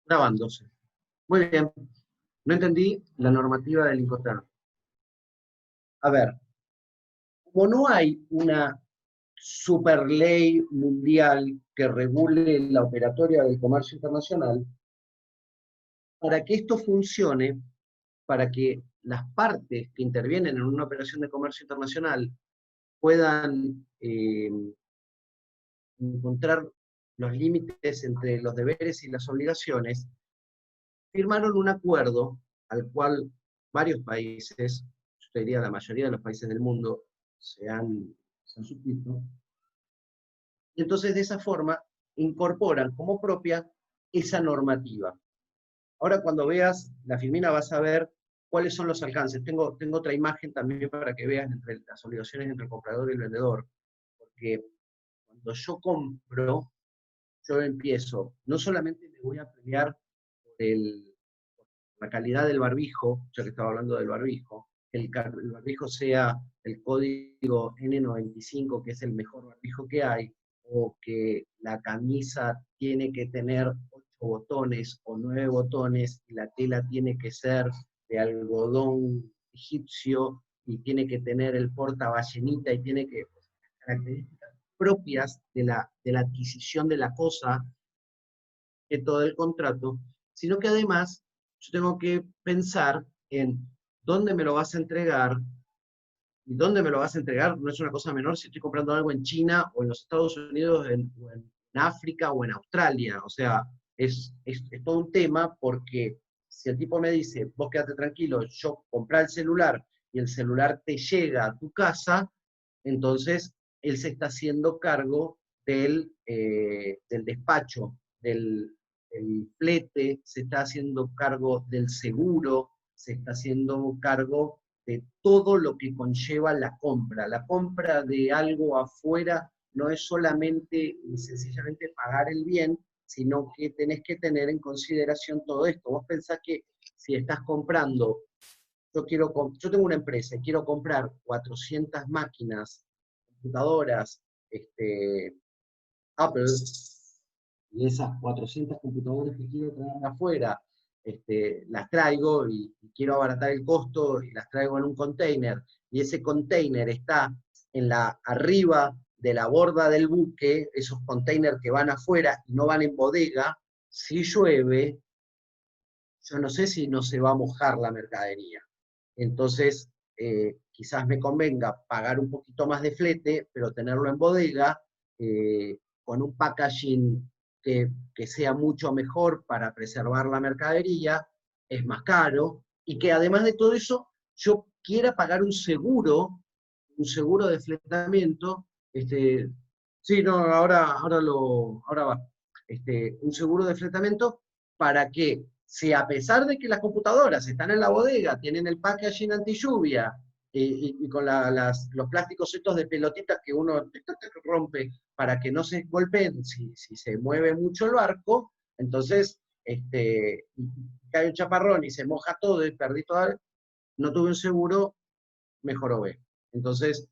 Grabándose. Muy bien. No entendí la normativa del Incoterm. A ver, como no hay una super ley mundial que regule la operatoria del comercio internacional, para que esto funcione, para que las partes que intervienen en una operación de comercio internacional puedan encontrar los límites entre los deberes y las obligaciones, firmaron un acuerdo al cual varios países, yo te diría la mayoría de los países del mundo, se han suscrito, y entonces de esa forma incorporan como propia esa normativa. Ahora cuando veas la filmina vas a ver cuáles son los alcances. Tengo otra imagen también para que veas entre las obligaciones entre el comprador y el vendedor, porque cuando yo compro, yo empiezo, no solamente me voy a pelear por la calidad del barbijo, ya que estaba hablando del barbijo, que el barbijo sea el código N95, que es el mejor barbijo que hay, o que la camisa tiene que tener 8 botones o 9 botones, y la tela tiene que ser de algodón egipcio, y tiene que tener el porta ballenita, y tiene que características propias de la adquisición de la cosa, que todo el contrato, sino que además yo tengo que pensar en dónde me lo vas a entregar, y dónde me lo vas a entregar no es una cosa menor si estoy comprando algo en China o en los Estados Unidos, o en África o en Australia. O sea, es todo un tema, porque si el tipo me dice, vos quédate tranquilo, yo compré el celular y el celular te llega a tu casa, entonces él se está haciendo cargo del despacho, del flete, se está haciendo cargo del seguro, se está haciendo cargo de todo lo que conlleva la compra. La compra de algo afuera no es solamente y sencillamente pagar el bien, sino que tenés que tener en consideración todo esto. Vos pensás que si estás comprando, yo tengo una empresa y quiero comprar 400 máquinas, computadoras, Apple, y esas 400 computadoras que quiero traer de afuera, las traigo y quiero abaratar el costo y las traigo en un container, y ese container está arriba de la borda del buque, esos containers que van afuera y no van en bodega. Si llueve, yo no sé si no se va a mojar la mercadería. Entonces, quizás me convenga pagar un poquito más de flete, pero tenerlo en bodega, con un packaging que sea mucho mejor para preservar la mercadería. Es más caro, y que además de todo eso, yo quiera pagar un seguro de fletamiento. Sí, no, ahora va. Un seguro de fletamiento, para que, si a pesar de que las computadoras están en la bodega, tienen el packaging anti lluvia, y con los plásticos estos de pelotitas que uno rompe para que no se golpeen si se mueve mucho el barco, entonces cae un chaparrón y se moja todo y perdí todo, no tuve un seguro, mejor ve. Entonces,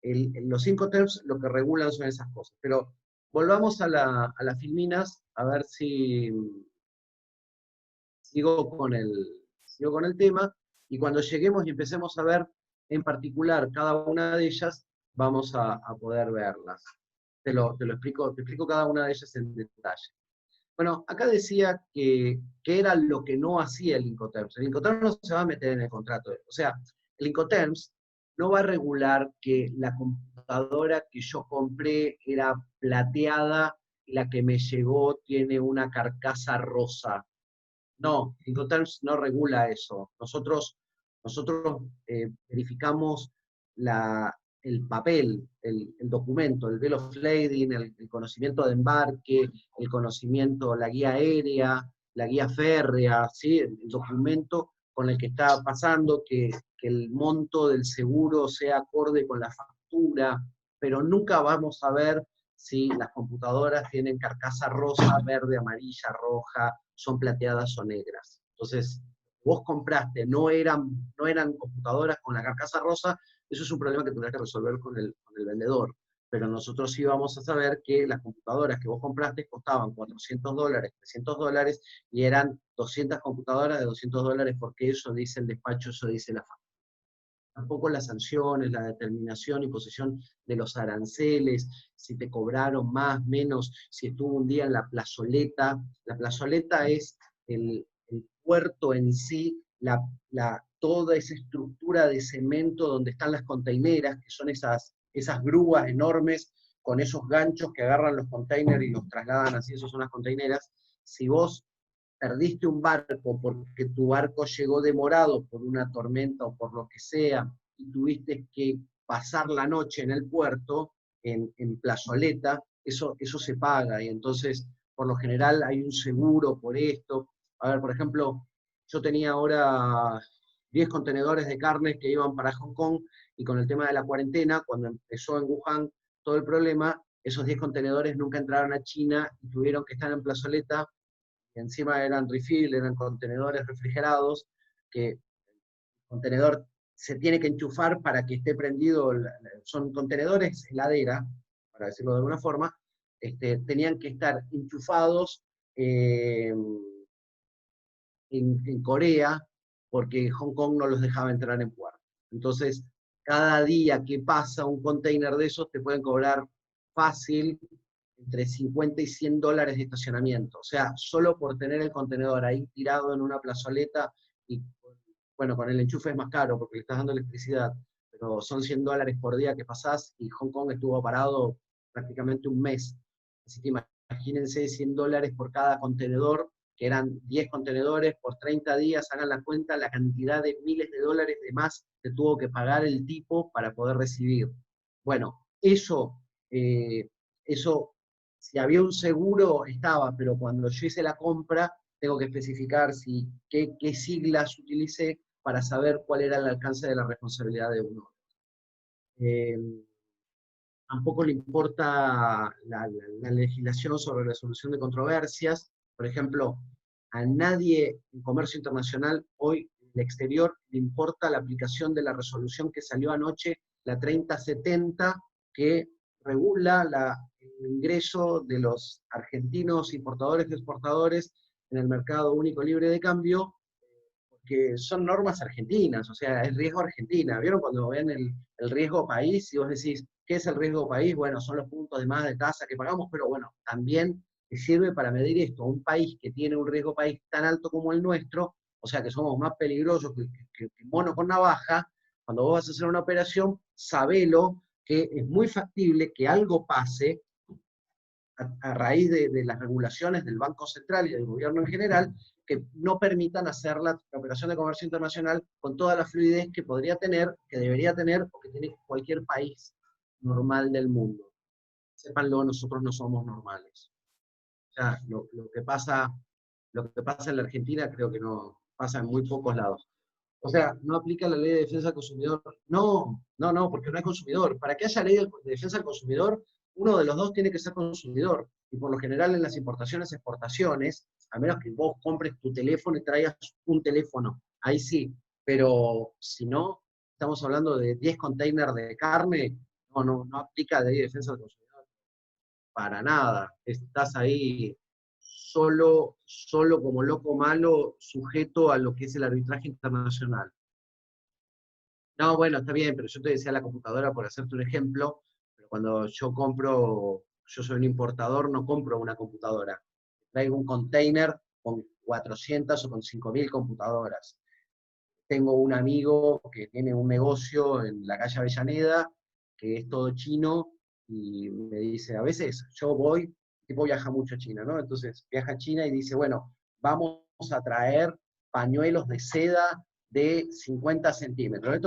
los 5 terms lo que regulan son esas cosas. Pero volvamos a las filminas, a ver si sigo con el tema, y cuando lleguemos y empecemos a ver en particular cada una de ellas, vamos a poder verlas. Te explico cada una de ellas en detalle. Bueno, acá decía que era lo que no hacía el Incoterms. El Incoterms no se va a meter en el contrato. O sea, el Incoterms no va a regular que la computadora que yo compré era plateada y la que me llegó tiene una carcasa rosa. No, Incoterms no regula eso. Nosotros verificamos el papel, el documento, el bill of lading, el conocimiento de embarque, el conocimiento, la guía aérea, la guía férrea, ¿sí? El documento con el que está pasando, que el monto del seguro sea acorde con la factura, pero nunca vamos a ver si las computadoras tienen carcasa rosa, verde, amarilla, roja, son plateadas o negras. Entonces, vos compraste, no eran computadoras con la carcasa rosa, eso es un problema que tendrás que resolver con el vendedor. pero nosotros íbamos a saber que las computadoras que vos compraste costaban $400, $300, y eran 200 computadoras de $200, porque eso dice el despacho, eso dice la fábrica. Tampoco las sanciones, la determinación y posesión de los aranceles, si te cobraron más, menos, si estuvo un día en la plazoleta. La plazoleta es el puerto en sí, toda esa estructura de cemento donde están las containeras, que son esas grúas enormes con esos ganchos que agarran los containers y los trasladan así, esos son las containeras. Si vos perdiste un barco porque tu barco llegó demorado por una tormenta o por lo que sea, y tuviste que pasar la noche en el puerto, en plazoleta, eso se paga, y entonces, por lo general, hay un seguro por esto. A ver, por ejemplo, yo tenía ahora 10 contenedores de carne que iban para Hong Kong, y con el tema de la cuarentena, cuando empezó en Wuhan todo el problema, esos 10 contenedores nunca entraron a China y tuvieron que estar en plazoleta, y encima eran refill, eran contenedores refrigerados, que el contenedor se tiene que enchufar para que esté prendido, son contenedores heladera, para decirlo de alguna forma, tenían que estar enchufados eh, en Corea, porque Hong Kong no los dejaba entrar en puerto. Entonces, cada día que pasa un container de esos, te pueden cobrar fácil entre 50 y $100 de estacionamiento. O sea, solo por tener el contenedor ahí tirado en una plazoleta, y bueno, con el enchufe es más caro porque le estás dando electricidad, pero son $100 por día que pasás, y Hong Kong estuvo parado prácticamente un mes. Así que imagínense $100 por cada contenedor, que eran 10 contenedores por 30 días, hagan la cuenta, la cantidad de miles de dólares de más que tuvo que pagar el tipo para poder recibir. Bueno, eso, si había un seguro, estaba, pero cuando yo hice la compra, tengo que especificar qué siglas utilicé para saber cuál era el alcance de la responsabilidad de uno. Eh, Tampoco le importa la legislación sobre resolución de controversias. Por ejemplo, a nadie en comercio internacional hoy en el exterior le importa la aplicación de la resolución que salió anoche, la 3070, que regula el ingreso de los argentinos importadores y exportadores en el mercado único libre de cambio, que son normas argentinas, o sea, es riesgo argentina. ¿Vieron cuando ven el riesgo país y vos decís, ¿qué es el riesgo país? Bueno, son los puntos de más de tasa que pagamos, pero bueno, también sirve para medir esto. Un país que tiene un riesgo país tan alto como el nuestro, o sea, que somos más peligrosos que mono con navaja, cuando vos vas a hacer una operación, sabelo que es muy factible que algo pase a raíz de las regulaciones del Banco Central y del gobierno en general, que no permitan hacer la operación de comercio internacional con toda la fluidez que podría tener, que debería tener, o que tiene cualquier país normal del mundo. Sépanlo, nosotros no somos normales. O sea, lo que pasa en la Argentina creo que no pasa en muy pocos lados. O sea, no aplica la ley de defensa del consumidor. No, no, no, porque no es consumidor. Para que haya ley de defensa del consumidor, uno de los dos tiene que ser consumidor. Y por lo general en las importaciones, exportaciones, a menos que vos compres tu teléfono y traigas un teléfono, ahí sí. Pero si no, estamos hablando de 10 containers de carne, no aplica la ley de defensa del consumidor. Para nada. Estás ahí solo como loco malo, sujeto a lo que es el arbitraje internacional. No, bueno, está bien, pero yo te decía la computadora por hacerte un ejemplo, pero cuando yo soy un importador, no compro una computadora. Traigo un container con 400 o con 5.000 computadoras. Tengo un amigo que tiene un negocio en la calle Avellaneda, que es todo chino, y me dice, a veces yo voy, el tipo viaja mucho a China, ¿no? Entonces viaja a China y dice, bueno, vamos a traer pañuelos de seda de 50 centímetros.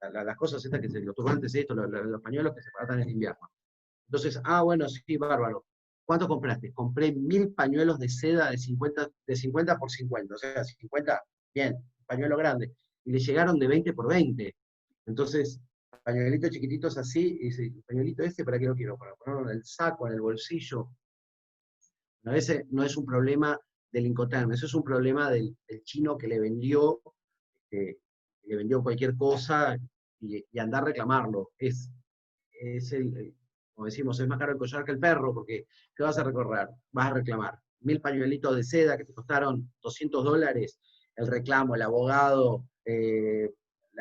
Las cosas estas los turbantes, los pañuelos que se paratan en invierno. Entonces, bueno, sí, bárbaro. ¿Cuánto compraste? Compré 1.000 pañuelos de seda de 50 por 50, o sea, 50, bien, pañuelo grande. Y le llegaron de 20 por 20. Entonces, pañuelitos chiquititos así, y dice, ¿el pañuelito ¿para qué lo quiero? Para ponerlo en el saco, en el bolsillo. A veces no es un problema del Incoterm, eso es un problema del chino que le vendió cualquier cosa, y andar a reclamarlo. es como decimos, es más caro el collar que el perro, porque ¿qué vas a recorrer? Vas a reclamar 1000 pañuelitos de seda que te costaron $200, el reclamo, el abogado,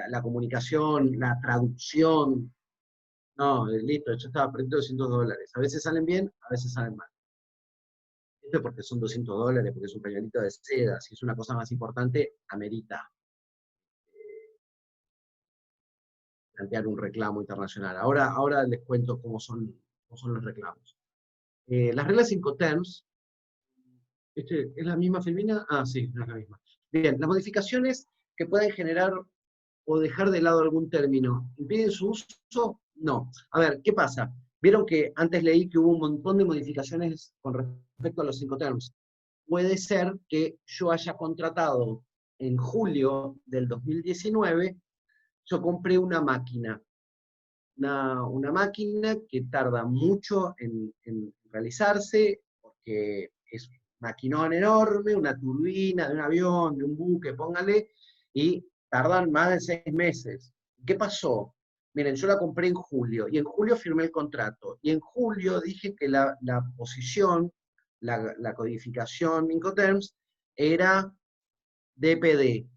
la comunicación, la traducción. No, listo, yo estaba perdiendo $200. A veces salen bien, a veces salen mal. Esto es porque son $200, porque es un pañuelito de seda. Si es una cosa más importante, amerita plantear un reclamo internacional. Ahora les cuento cómo son los reclamos. Las reglas Incoterms, ¿es la misma Filmina? Ah, sí, es la misma. Bien, las modificaciones que pueden generar o dejar de lado algún término, ¿impiden su uso? No. A ver, ¿qué pasa? Vieron que antes leí que hubo un montón de modificaciones con respecto a los Incoterms. Puede ser que yo haya contratado en julio del 2019, yo compré una máquina. Una máquina que tarda mucho en realizarse, porque es un maquinón enorme, una turbina de un avión, de un buque, póngale, y tardan más de 6 meses. ¿Qué pasó? Miren, yo la compré en julio, y en julio firmé el contrato, y en julio dije que la posición, la codificación Incoterms, era DPD.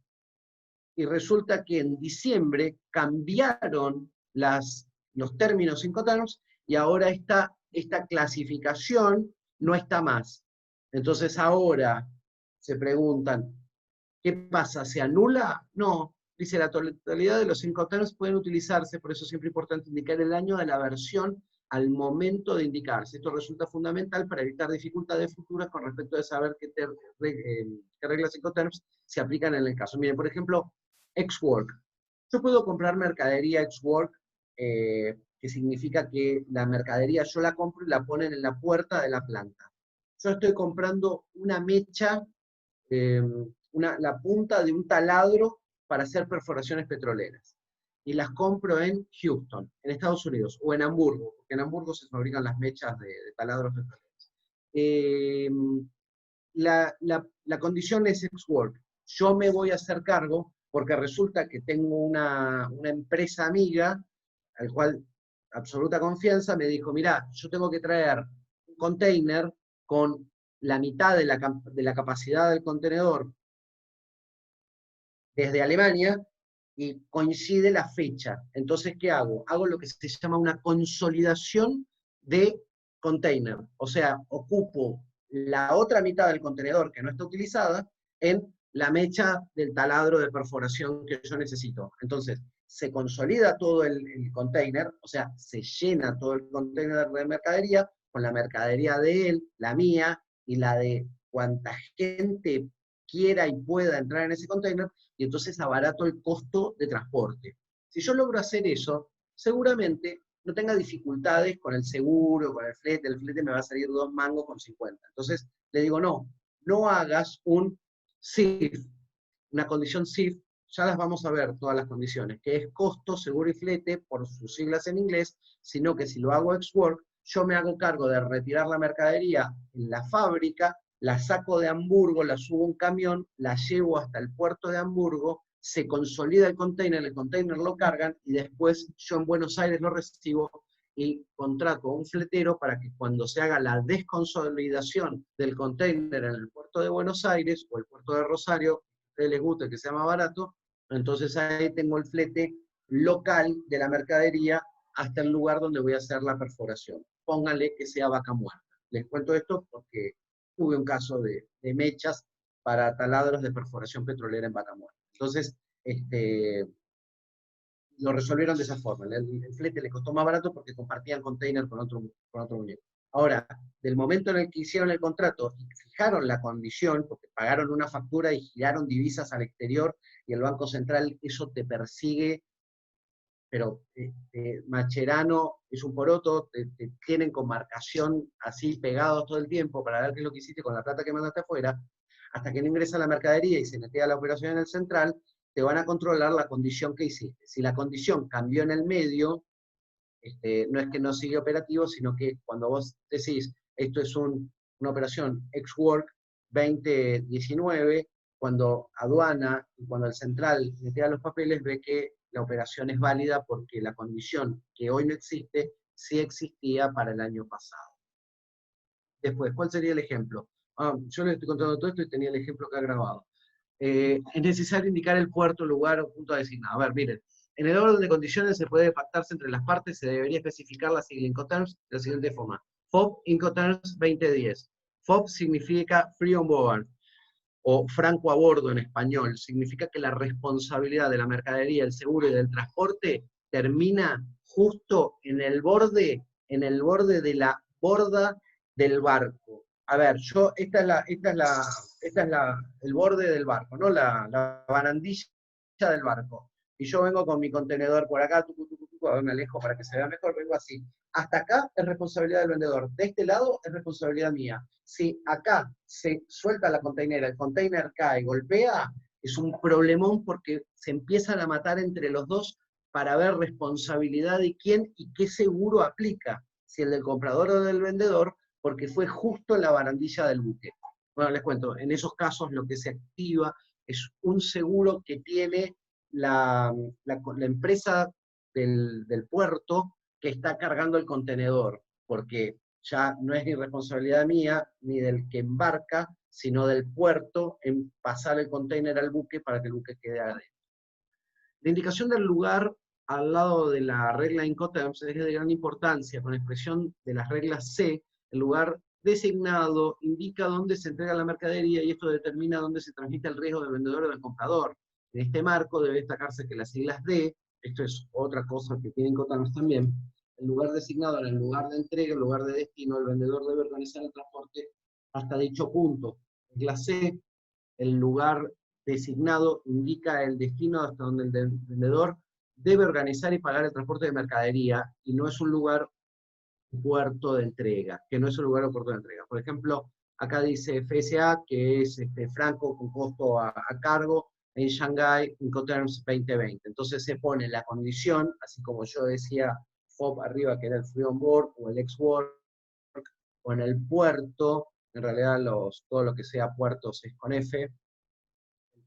Y resulta que en diciembre cambiaron los términos Incoterms y ahora esta clasificación no está más. Entonces ahora se preguntan, ¿qué pasa? ¿Se anula? No. Dice, la totalidad de los Incoterms pueden utilizarse, por eso es siempre importante indicar el año de la versión al momento de indicarse. Esto resulta fundamental para evitar dificultades futuras con respecto a saber qué reglas Incoterms se aplican en el caso. Miren, por ejemplo, Ex-Work. Yo puedo comprar mercadería Ex-Work, que significa que la mercadería yo la compro y la ponen en la puerta de la planta. Yo estoy comprando una mecha, eh, la punta de un taladro para hacer perforaciones petroleras. Y las compro en Houston, en Estados Unidos, o en Hamburgo, porque en Hamburgo se fabrican las mechas de taladros petroleros. Eh, la condición es Ex-Work. Yo me voy a hacer cargo porque resulta que tengo una empresa amiga, al cual absoluta confianza, me dijo, mira, yo tengo que traer un container con la mitad de la capacidad del contenedor desde Alemania y coincide la fecha. Entonces, ¿qué hago? Hago lo que se llama una consolidación de container. O sea, ocupo la otra mitad del contenedor que no está utilizada en la mecha del taladro de perforación que yo necesito. Entonces, se consolida todo el container, o sea, se llena todo el container de mercadería con la mercadería de él, la mía y la de cuanta gente quiera y pueda entrar en ese container, y entonces abarato el costo de transporte. Si yo logro hacer eso, seguramente no tenga dificultades con el seguro, con el flete me va a salir 2 mangos con 50. Entonces le digo, no hagas un SIF, una condición SIF, ya las vamos a ver todas las condiciones, que es costo, seguro y flete, por sus siglas en inglés, sino que si lo hago Ex-Work, yo me hago cargo de retirar la mercadería en la fábrica, la saco de Hamburgo, la subo a un camión, la llevo hasta el puerto de Hamburgo, se consolida el container lo cargan y después yo en Buenos Aires lo recibo y contrato a un fletero para que cuando se haga la desconsolidación del container en el puerto de Buenos Aires o el puerto de Rosario, que les guste, que sea más barato, entonces ahí tengo el flete local de la mercadería hasta el lugar donde voy a hacer la perforación. Pónganle que sea vaca muerta. Les cuento esto porque tuve un caso de mechas para taladros de perforación petrolera en vaca muerta. Entonces, lo resolvieron de esa forma. El flete le costó más barato porque compartían container con otro muñeco. Ahora, del momento en el que hicieron el contrato y fijaron la condición, porque pagaron una factura y giraron divisas al exterior, y el Banco Central eso te persigue, pero Macherano es un poroto, te tienen con marcación así pegados todo el tiempo para ver qué es lo que hiciste con la plata que mandaste afuera, hasta que no ingresa la mercadería y se netea la operación en el central, te van a controlar la condición que hiciste. Si la condición cambió en el medio, no es que no sigue operativo, sino que cuando vos decís, esto es una operación Ex-Work 2019, cuando aduana y cuando el central netea los papeles, ve que la operación es válida porque la condición que hoy no existe, sí existía para el año pasado. Después, ¿cuál sería el ejemplo? Yo les estoy contando todo esto y tenía el ejemplo acá grabado. Es necesario indicar el puerto, lugar o punto designado. A ver, miren, en el orden de condiciones se puede pactarse entre las partes, se debería especificar la sigla Incoterms de la siguiente forma. FOB Incoterms 2010. FOB significa Free on Board, o franco a bordo en español. Significa que la responsabilidad de la mercadería, el seguro y del transporte termina justo en el borde de la borda del barco. A ver, esta es el borde del barco, ¿no? La barandilla del barco. Y yo vengo con mi contenedor por acá, a ver, me alejo para que se vea mejor, vengo así. Hasta acá es responsabilidad del vendedor, de este lado es responsabilidad mía. Si acá se suelta la containera, el container cae, golpea, es un problemón porque se empiezan a matar entre los dos para ver responsabilidad de quién y qué seguro aplica, si el del comprador o del vendedor, porque fue justo en la barandilla del buque. Bueno, les cuento, en esos casos lo que se activa es un seguro que tiene la empresa del puerto que está cargando el contenedor, porque ya no es ni responsabilidad mía ni del que embarca, sino del puerto en pasar el container al buque para que el buque quede adentro. La indicación del lugar al lado de la regla Incoterms es de gran importancia. Con expresión de las reglas C, el lugar designado indica dónde se entrega la mercadería y esto determina dónde se transmite el riesgo del vendedor o del comprador. En este marco debe destacarse que las siglas D, esto es otra cosa que tiene Incoterms también, el lugar designado en el lugar de entrega, el lugar de destino, el vendedor debe organizar el transporte hasta dicho punto. Regla C, el lugar designado indica el destino hasta donde el vendedor debe organizar y pagar el transporte de mercadería, y no es un lugar puerto de entrega, que no es un lugar o puerto de entrega. Por ejemplo, acá dice FSA, que es franco con costo a cargo, en Shanghai, Incoterms 2020. Entonces se pone la condición, así como yo decía, FOB arriba, que era el Free On Board, o el Ex-Work, o en el puerto, en realidad todo lo que sea puertos es con F,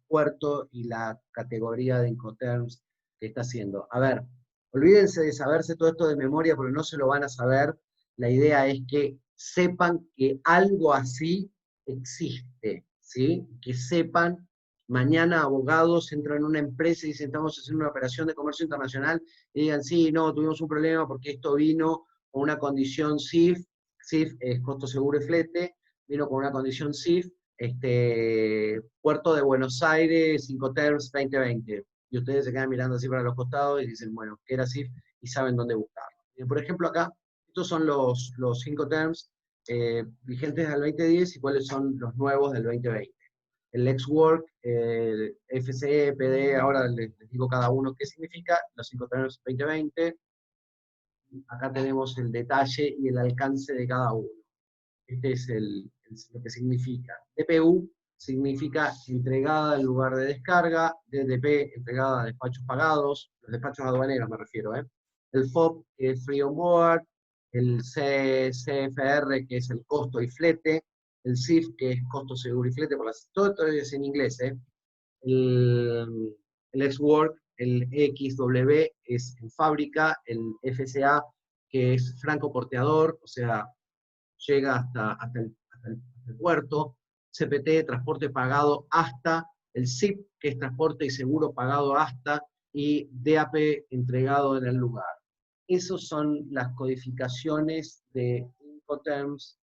puerto y la categoría de Incoterms que está haciendo. A ver, olvídense de saberse todo esto de memoria porque no se lo van a saber. La idea es que sepan que algo así existe, ¿sí? Que sepan, mañana abogados entran en una empresa y dicen, estamos haciendo una operación de comercio internacional, y digan, sí, no, tuvimos un problema porque esto vino con una condición CIF, CIF es costo seguro y flete, vino con una condición CIF, Puerto de Buenos Aires, Incoterms 2020. Y ustedes se quedan mirando así para los costados y dicen, bueno, ¿qué era así? Y saben dónde buscarlo. Por ejemplo, acá, estos son los Incoterms vigentes del 2010 y cuáles son los nuevos del 2020. El Ex-Work, FCE, PD, ahora les digo cada uno qué significa, los Incoterms 2020. Acá tenemos el detalle y el alcance de cada uno. Este es lo que significa. DPU significa entregada en lugar de descarga, DDP entregada a despachos pagados, los despachos aduaneros me refiero. El FOB, que es Free On Board, el CFR, que es el costo y flete, el CIF, que es costo seguro y flete, todo esto es en inglés. El Ex-Work, el XW es en fábrica, el FCA, que es franco porteador, o sea, llega hasta el puerto, CPT, transporte pagado hasta, el SIP, que es transporte y seguro pagado hasta, y DAP entregado en el lugar. Esas son las codificaciones de Incoterms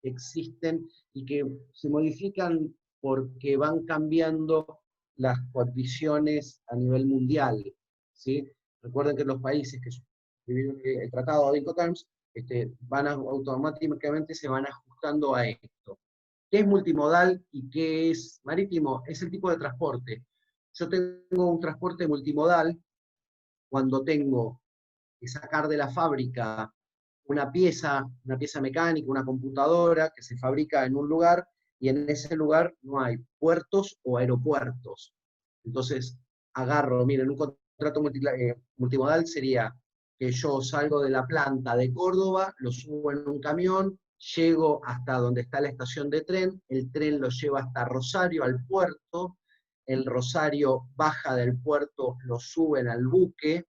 que existen y que se modifican porque van cambiando las condiciones a nivel mundial, ¿sí? Recuerden que los países que suscribieron el tratado de Incoterms automáticamente se van ajustando a esto. ¿Qué es multimodal y qué es marítimo? Es el tipo de transporte. Yo tengo un transporte multimodal cuando tengo que sacar de la fábrica una pieza mecánica, una computadora que se fabrica en un lugar y en ese lugar no hay puertos o aeropuertos. Entonces, miren, un contrato multimodal sería que yo salgo de la planta de Córdoba, lo subo en un camión, llego hasta donde está la estación de tren, el tren lo lleva hasta Rosario, al puerto, el Rosario baja del puerto, lo suben al buque,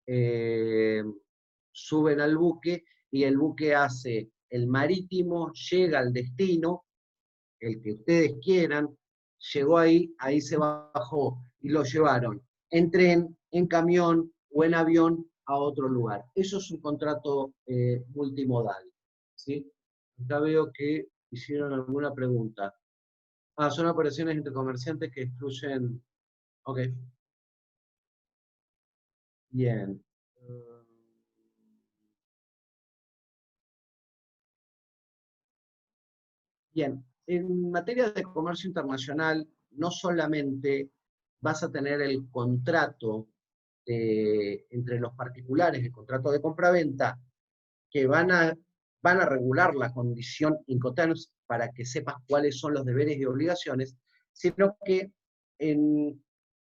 eh, y el buque hace el marítimo, llega al destino, el que ustedes quieran, llegó ahí, ahí se bajó y lo llevaron en tren, en camión o en avión a otro lugar. Eso es un contrato multimodal. ¿Sí? Acá veo que hicieron alguna pregunta. Ah, son operaciones entre comerciantes que excluyen... Ok, bien. Bien, en materia de comercio internacional, no solamente vas a tener el contrato entre los particulares, el contrato de compraventa, que van a regular la condición Incoterms para que sepas cuáles son los deberes y obligaciones, sino que en,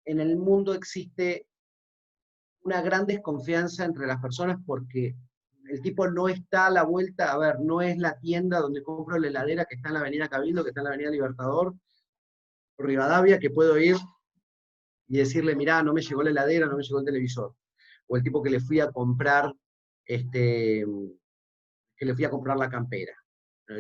en el mundo existe una gran desconfianza entre las personas porque el tipo no está a la vuelta, a ver, no es la tienda donde compro la heladera que está en la avenida Cabildo, que está en la avenida Libertador, Rivadavia, que puedo ir y decirle, mirá, no me llegó la heladera, no me llegó el televisor. O el tipo que le fui a comprar, que le fui a comprar la campera.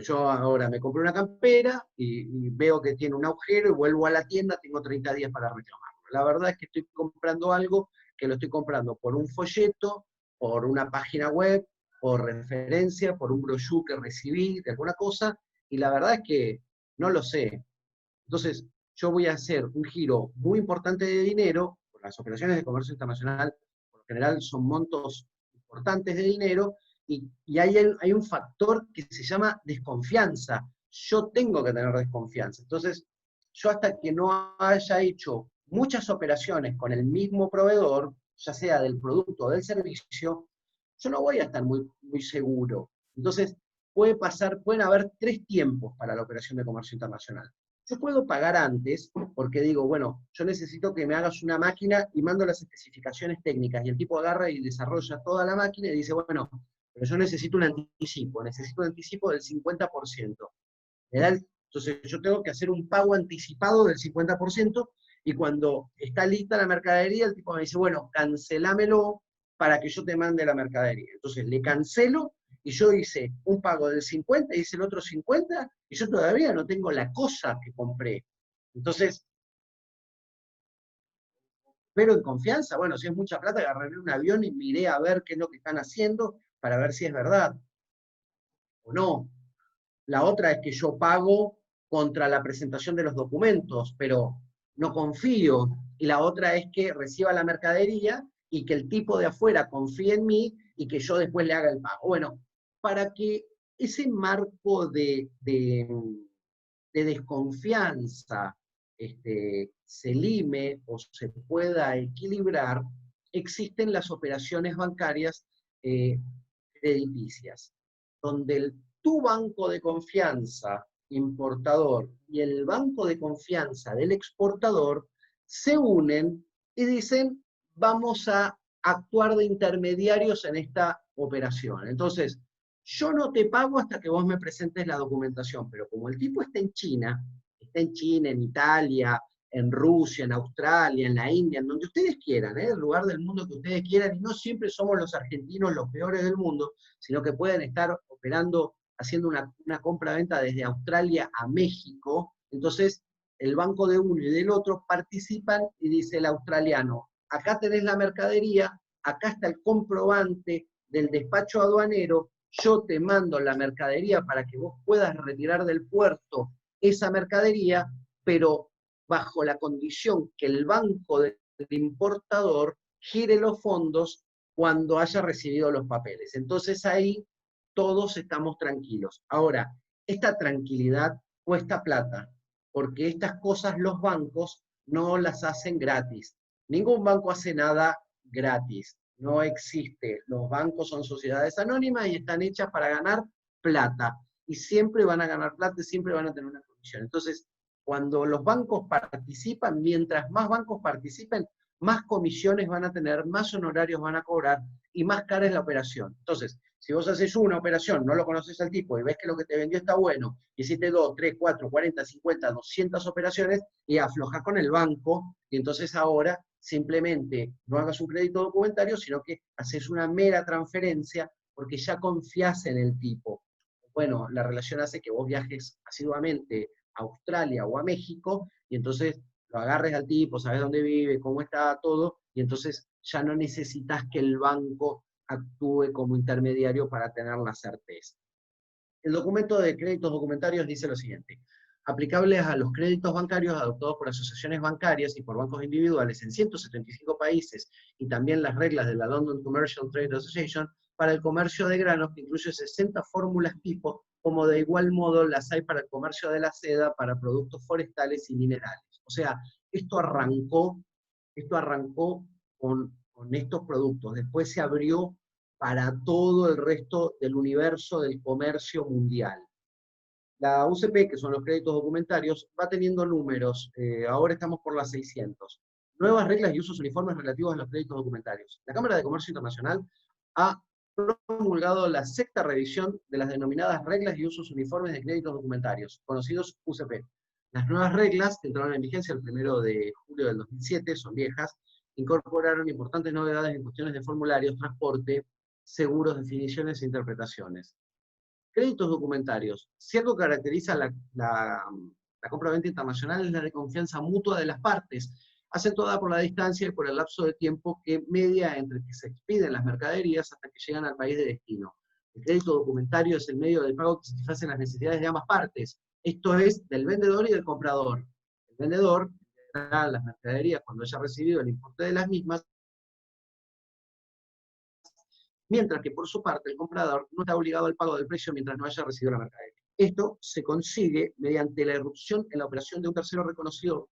Yo ahora me compré una campera y veo que tiene un agujero y vuelvo a la tienda, tengo 30 días para reclamarlo. La verdad es que estoy comprando algo que lo estoy comprando por un folleto, por una página web, por referencia, por un brochure que recibí de alguna cosa, y la verdad es que no lo sé. Entonces, yo voy a hacer un giro muy importante de dinero, las operaciones de comercio internacional, por lo general son montos importantes de dinero, y hay un factor que se llama desconfianza. Yo tengo que tener desconfianza. Entonces, yo hasta que no haya hecho muchas operaciones con el mismo proveedor, ya sea del producto o del servicio, yo no voy a estar muy seguro. Entonces, pueden haber tres tiempos para la operación de comercio internacional. Yo puedo pagar antes, porque digo, bueno, yo necesito que me hagas una máquina y mando las especificaciones técnicas, y el tipo agarra y desarrolla toda la máquina y dice, bueno, pero yo necesito un anticipo del 50%. Entonces yo tengo que hacer un pago anticipado del 50%, y cuando está lista la mercadería, el tipo me dice, bueno, cancelámelo para que yo te mande la mercadería. Entonces le cancelo y yo hice un pago del 50, hice el otro 50, y yo todavía no tengo la cosa que compré. Entonces, pero en confianza, bueno, si es mucha plata, agarraré un avión y miré a ver qué es lo que están haciendo para ver si es verdad o no. La otra es que yo pago contra la presentación de los documentos, pero no confío. Y la otra es que reciba la mercadería y que el tipo de afuera confíe en mí y que yo después le haga el pago. Bueno, para que ese marco de desconfianza se lime o se pueda equilibrar, existen las operaciones bancarias eh, crediticias, donde tu banco de confianza importador y el banco de confianza del exportador se unen y dicen, vamos a actuar de intermediarios en esta operación. Entonces, yo no te pago hasta que vos me presentes la documentación, pero como el tipo está en China, en Italia, en Rusia, en Australia, en la India, en donde ustedes quieran, el lugar del mundo que ustedes quieran, y no siempre somos los argentinos los peores del mundo, sino que pueden estar operando, haciendo una compra-venta desde Australia a México. Entonces, el banco de uno y del otro participan y dice el australiano, acá tenés la mercadería, acá está el comprobante del despacho aduanero, yo te mando la mercadería para que vos puedas retirar del puerto esa mercadería, pero bajo la condición que el banco del importador gire los fondos cuando haya recibido los papeles. Entonces ahí todos estamos tranquilos. Ahora, esta tranquilidad cuesta plata, porque estas cosas los bancos no las hacen gratis. Ningún banco hace nada gratis. No existe. Los bancos son sociedades anónimas y están hechas para ganar plata. Y siempre van a ganar plata y siempre van a tener una comisión. Entonces, cuando los bancos participan, mientras más bancos participen, más comisiones van a tener, más honorarios van a cobrar y más cara es la operación. Entonces, Si vos haces una operación, no lo conoces al tipo y ves que lo que te vendió está bueno, y hiciste 2, 3, 4, 40, 50, 200 operaciones y aflojás con el banco, y entonces ahora simplemente no hagas un crédito documentario, sino que haces una mera transferencia porque ya confías en el tipo. Bueno, la relación hace que vos viajes asiduamente a Australia o a México, y entonces lo agarres al tipo, sabes dónde vive, cómo está todo, y entonces ya no necesitas que el banco actúe como intermediario para tener la certeza. El documento de créditos documentarios dice lo siguiente: aplicables a los créditos bancarios adoptados por asociaciones bancarias y por bancos individuales en 175 países, y también las reglas de la London Commercial Trade Association para el comercio de granos, que incluye 60 fórmulas tipo, como de igual modo las hay para el comercio de la seda, para productos forestales y minerales. O sea, esto arrancó, con estos productos, después se abrió para todo el resto del universo del comercio mundial. La UCP, que son los créditos documentarios, va teniendo números, ahora estamos por las 600. Nuevas reglas y usos uniformes relativos a los créditos documentarios. La Cámara de Comercio Internacional ha promulgado la sexta revisión de las denominadas reglas y usos uniformes de créditos documentarios, conocidos UCP. Las nuevas reglas, que entraron en vigencia el 1 de julio del 2007, son viejas, incorporaron importantes novedades en cuestiones de formularios, transporte, seguros, definiciones e interpretaciones. Créditos documentarios. Si algo caracteriza la compra-venta internacional es la de confianza mutua de las partes, acentuada por la distancia y por el lapso de tiempo que media entre que se expiden las mercaderías hasta que llegan al país de destino. El crédito documentario es el medio de pago que satisface las necesidades de ambas partes, esto es, del vendedor y del comprador. El vendedor entregará las mercaderías cuando haya recibido el importe de las mismas, mientras que por su parte el comprador no está obligado al pago del precio mientras no haya recibido la mercadería. Esto se consigue mediante la irrupción en la operación de un tercero reconocido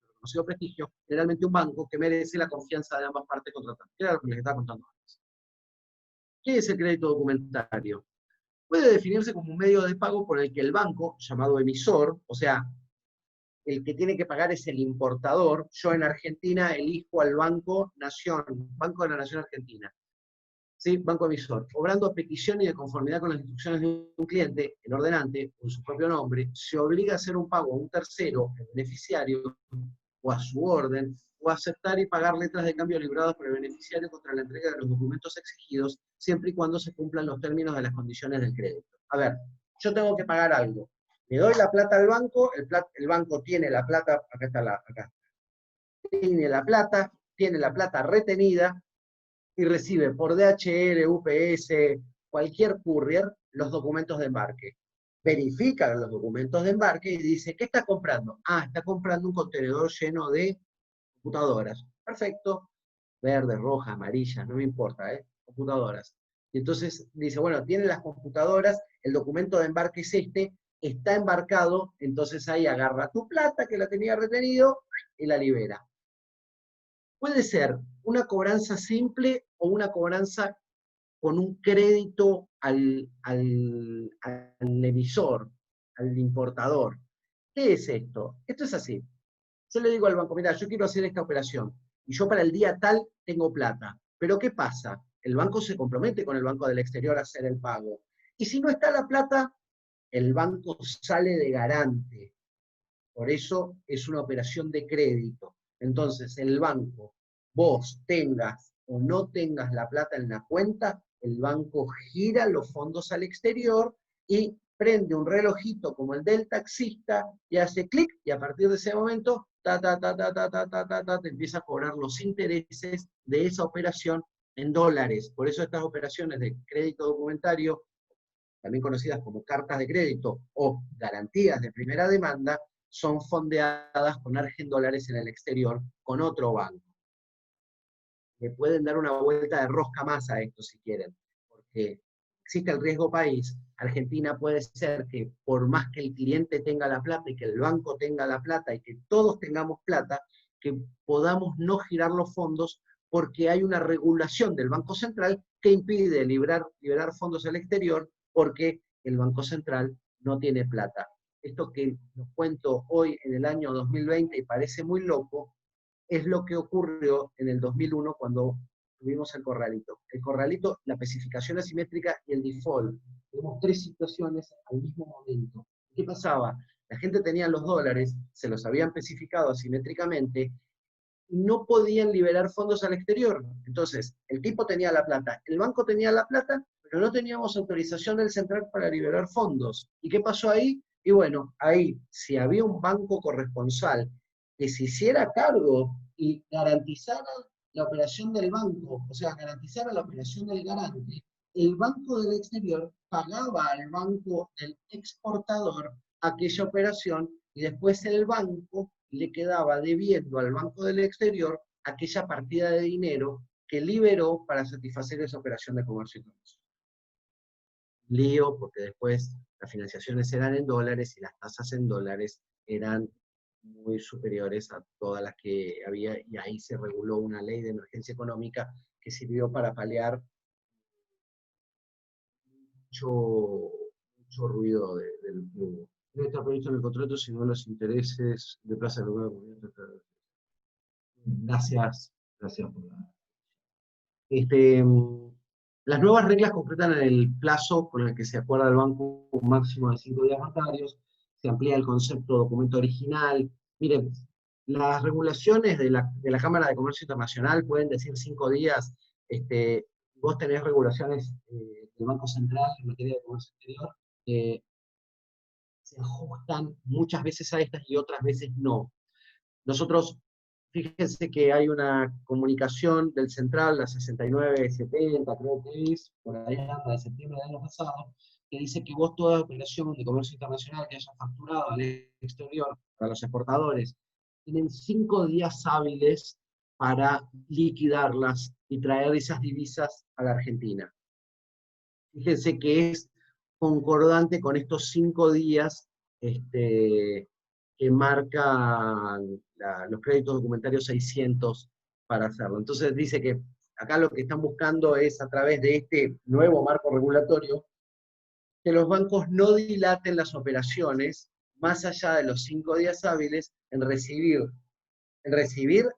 prestigio, generalmente un banco, que merece la confianza de ambas partes contratantes. Era lo que les estaba contando antes. ¿Qué es el crédito documentario? Puede definirse como un medio de pago por el que el banco, llamado emisor, o sea, el que tiene que pagar es el importador. Yo en Argentina elijo al Banco Nación, Banco de la Nación Argentina. ¿Sí? Banco emisor, obrando a petición y de conformidad con las instrucciones de un cliente, el ordenante, con su propio nombre, se obliga a hacer un pago a un tercero, el beneficiario, o a su orden, o a aceptar y pagar letras de cambio libradas por el beneficiario contra la entrega de los documentos exigidos, siempre y cuando se cumplan los términos de las condiciones del crédito. A ver, yo tengo que pagar algo. Le doy la plata al banco, el banco tiene la plata, acá está acá. Tiene la plata retenida, y recibe por DHL, UPS, cualquier courier, los documentos de embarque. Verifica los documentos de embarque y dice, ¿qué está comprando? Ah, está comprando un contenedor lleno de computadoras. Perfecto. Verde, roja, amarilla, no me importa, computadoras. Y entonces dice, bueno, tiene las computadoras, el documento de embarque es este, está embarcado, entonces ahí agarra tu plata que la tenía retenido y la libera. Puede ser una cobranza simple o una cobranza con un crédito al emisor, al importador. ¿Qué es esto? Esto es así. Yo le digo al banco, mira, yo quiero hacer esta operación y yo para el día tal tengo plata. Pero ¿qué pasa? El banco se compromete con el banco del exterior a hacer el pago. Y si no está la plata, el banco sale de garante. Por eso es una operación de crédito. Entonces, el banco, vos tengas o no tengas la plata en la cuenta, el banco gira los fondos al exterior y prende un relojito como el del taxista y hace clic, y a partir de ese momento, te empieza a cobrar los intereses de esa operación en dólares. Por eso estas operaciones de crédito documentario, también conocidas como cartas de crédito o garantías de primera demanda, son fondeadas con Argendólares en el exterior con otro banco. Le pueden dar una vuelta de rosca más a esto si quieren, porque existe el riesgo país. Argentina puede ser que por más que el cliente tenga la plata y que el banco tenga la plata y que todos tengamos plata, que podamos no girar los fondos porque hay una regulación del Banco Central que impide liberar fondos al exterior porque el Banco Central no tiene plata. Esto que nos cuento hoy en el año 2020 y parece muy loco, es lo que ocurrió en el 2001 cuando tuvimos el corralito. El corralito, la especificación asimétrica y el default. Tuvimos tres situaciones al mismo momento. ¿Qué pasaba? La gente tenía los dólares, se los habían especificado asimétricamente, y no podían liberar fondos al exterior. Entonces, el tipo tenía la plata, el banco tenía la plata, pero no teníamos autorización del central para liberar fondos. ¿Y qué pasó ahí? Y bueno, ahí, si había un banco corresponsal que se hiciera cargo y garantizara la operación del banco, o sea, garantizara la operación del garante, el banco del exterior pagaba al banco del exportador aquella operación y después el banco le quedaba debiendo al banco del exterior aquella partida de dinero que liberó para satisfacer esa operación de comercio internacional. Lío, porque después las financiaciones eran en dólares y las tasas en dólares eran muy superiores a todas las que había, y ahí se reguló una ley de emergencia económica que sirvió para paliar mucho ruido del hubo. Debe estar previsto en el contrato, si no los intereses de plaza de lugar. Gracias por la... Las nuevas reglas concretan el plazo con el que se acuerda el banco un máximo de 5 días bancarios, se amplía el concepto de documento original. Miren, las regulaciones de la Cámara de Comercio Internacional pueden decir 5 días. Vos tenés regulaciones del Banco Central en materia de comercio exterior que se ajustan muchas veces a estas y otras veces no. Nosotros, fíjense que hay una comunicación del Central, la 6970, creo que es, por ahí anda, de septiembre del año pasado, que dice que vos toda operación de comercio internacional que haya facturado al exterior, para los exportadores, tienen 5 días hábiles para liquidarlas y traer esas divisas a la Argentina. Fíjense que es concordante con estos 5 días que marcan los créditos documentarios 600 para hacerlo. Entonces dice que acá lo que están buscando es, a través de este nuevo marco regulatorio, que los bancos no dilaten las operaciones más allá de los 5 días hábiles en recibir,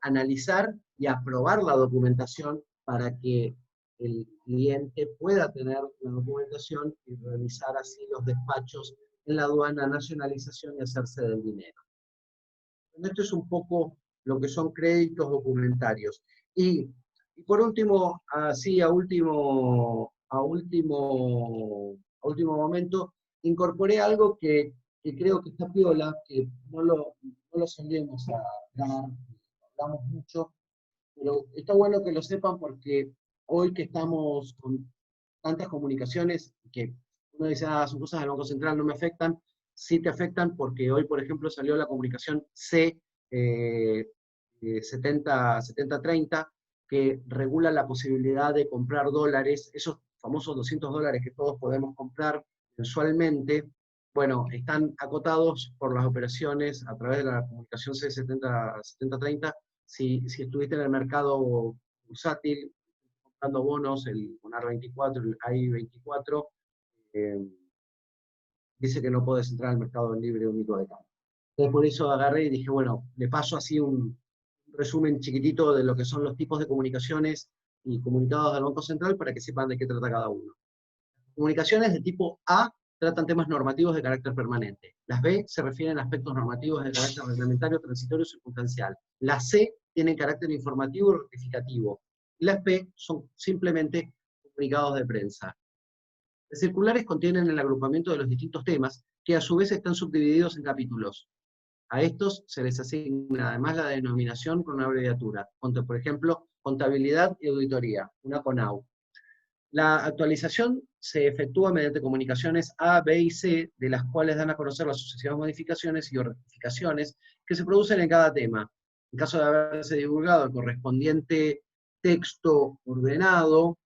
analizar y aprobar la documentación para que el cliente pueda tener la documentación y realizar así los despachos en la aduana, nacionalización y hacerse del dinero. Esto es un poco lo que son créditos documentarios. Y por último, así a último momento, incorporé algo que creo que está piola, que no lo solemos hablar, hablamos mucho, pero está bueno que lo sepan porque hoy que estamos con tantas comunicaciones, que uno dice, son cosas del Banco Central, no me afectan, sí te afectan porque hoy, por ejemplo, salió la comunicación C 7030, que regula la posibilidad de comprar dólares, esos famosos $200 que todos podemos comprar mensualmente. Bueno, están acotados por las operaciones a través de la comunicación C7030. Si estuviste en el mercado bursátil, comprando bonos, el Bonar 24, el AI 24, dice que no podés entrar al mercado libre único de cambio. Entonces por eso agarré y dije, bueno, le paso así un resumen chiquitito de lo que son los tipos de comunicaciones y comunicados del Banco Central para que sepan de qué trata cada uno. Comunicaciones de tipo A tratan temas normativos de carácter permanente. Las B se refieren a aspectos normativos de carácter reglamentario, transitorio y circunstancial. Las C tienen carácter informativo y rectificativo. Y las P son simplemente comunicados de prensa. Las circulares contienen el agrupamiento de los distintos temas, que a su vez están subdivididos en capítulos. A estos se les asigna además la denominación con una abreviatura, por ejemplo, contabilidad y auditoría, una CONAU. La actualización se efectúa mediante comunicaciones A, B y C, de las cuales dan a conocer las sucesivas modificaciones y rectificaciones que se producen en cada tema. En caso de haberse divulgado el correspondiente texto ordenado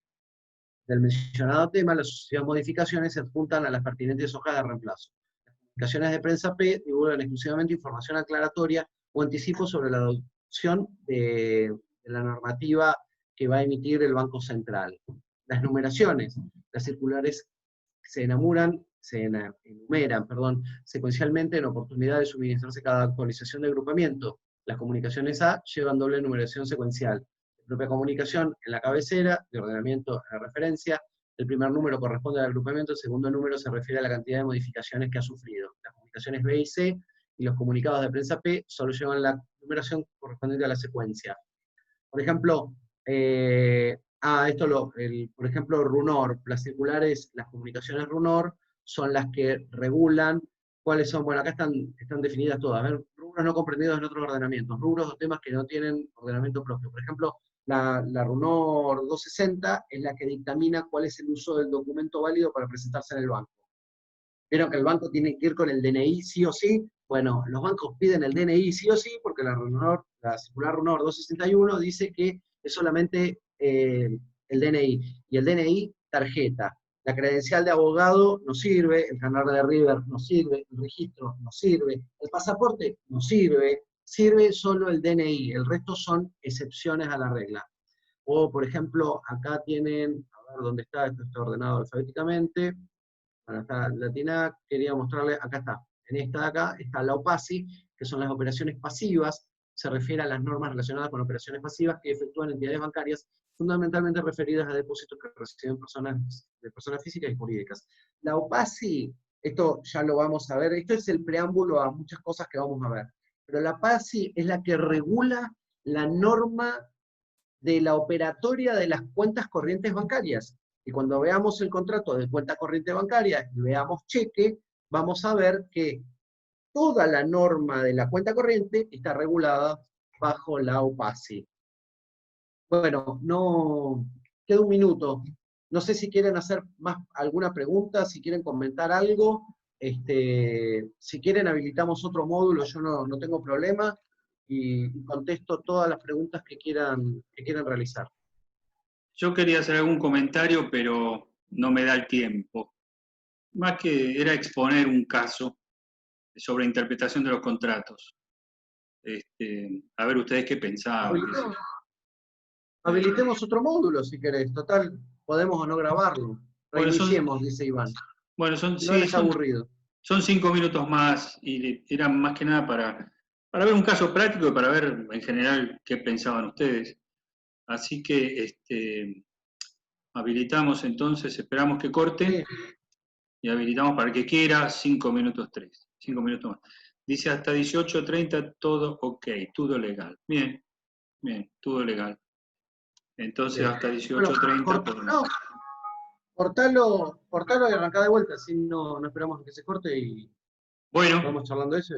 del mencionado tema, las sucesivas modificaciones se adjuntan a las pertinentes hojas de reemplazo. Las comunicaciones de prensa P divulgan exclusivamente información aclaratoria o anticipo sobre la adopción de la normativa que va a emitir el Banco Central. Las numeraciones, las circulares se enumeran secuencialmente en oportunidad de suministrarse cada actualización de agrupamiento. Las comunicaciones A llevan doble numeración secuencial. propia comunicación en la cabecera, de ordenamiento en la referencia. El primer número corresponde al agrupamiento, el segundo número se refiere a la cantidad de modificaciones que ha sufrido. Las comunicaciones B y C y los comunicados de prensa P solo llevan la numeración correspondiente a la secuencia. Por ejemplo, por ejemplo, RUNOR, las circulares, las comunicaciones RUNOR son las que regulan cuáles son, bueno, acá están definidas todas, a ver, rubros no comprendidos en otros ordenamientos, rubros o temas que no tienen ordenamiento propio. Por ejemplo, la RUNOR 260 es la que dictamina cuál es el uso del documento válido para presentarse en el banco. Vieron que el banco tiene que ir con el DNI sí o sí. Bueno, los bancos piden el DNI sí o sí porque la circular RUNOR 261 dice que es solamente el DNI. Y el DNI, tarjeta. La credencial de abogado no sirve, el canal de River no sirve, el registro no sirve, el pasaporte no sirve, sirve solo el DNI, el resto son excepciones a la regla. O, por ejemplo, acá tienen, a ver dónde está, esto está ordenado alfabéticamente, bueno, está latina, quería mostrarle, acá está, en esta de acá está la OPACI, que son las operaciones pasivas, se refiere a las normas relacionadas con operaciones pasivas que efectúan entidades bancarias, fundamentalmente referidas a depósitos que reciben de personas físicas y jurídicas. La OPACI, esto ya lo vamos a ver, esto es el preámbulo a muchas cosas que vamos a ver, pero la OPACI es la que regula la norma de la operatoria de las cuentas corrientes bancarias. Y cuando veamos el contrato de cuenta corriente bancaria y veamos cheque, vamos a ver que toda la norma de la cuenta corriente está regulada bajo la OPACI. Bueno, no queda un minuto. No sé si quieren hacer alguna pregunta, si quieren comentar algo. Si quieren habilitamos otro módulo, yo no tengo problema, y contesto todas las preguntas que quieran realizar. Yo quería hacer algún comentario, pero no me da el tiempo. Más que era exponer un caso sobre interpretación de los contratos. A ver ustedes qué pensaban. Habilitemos otro módulo si querés, total, podemos o no grabarlo. Reiniciemos, dice Iván. Bueno, No les aburrido. Son 5 minutos más y era más que nada para ver un caso práctico y para ver en general qué pensaban ustedes. Así que habilitamos entonces, esperamos que corte y habilitamos para el que quiera 5 minutos 3. 5 minutos más. Dice hasta 18:30 todo ok, todo legal. Bien, bien, todo legal. Entonces bien. hasta 18:30 podemos. Cortalo y arrancá de vuelta, así no esperamos a que se corte y bueno, vamos charlando eso.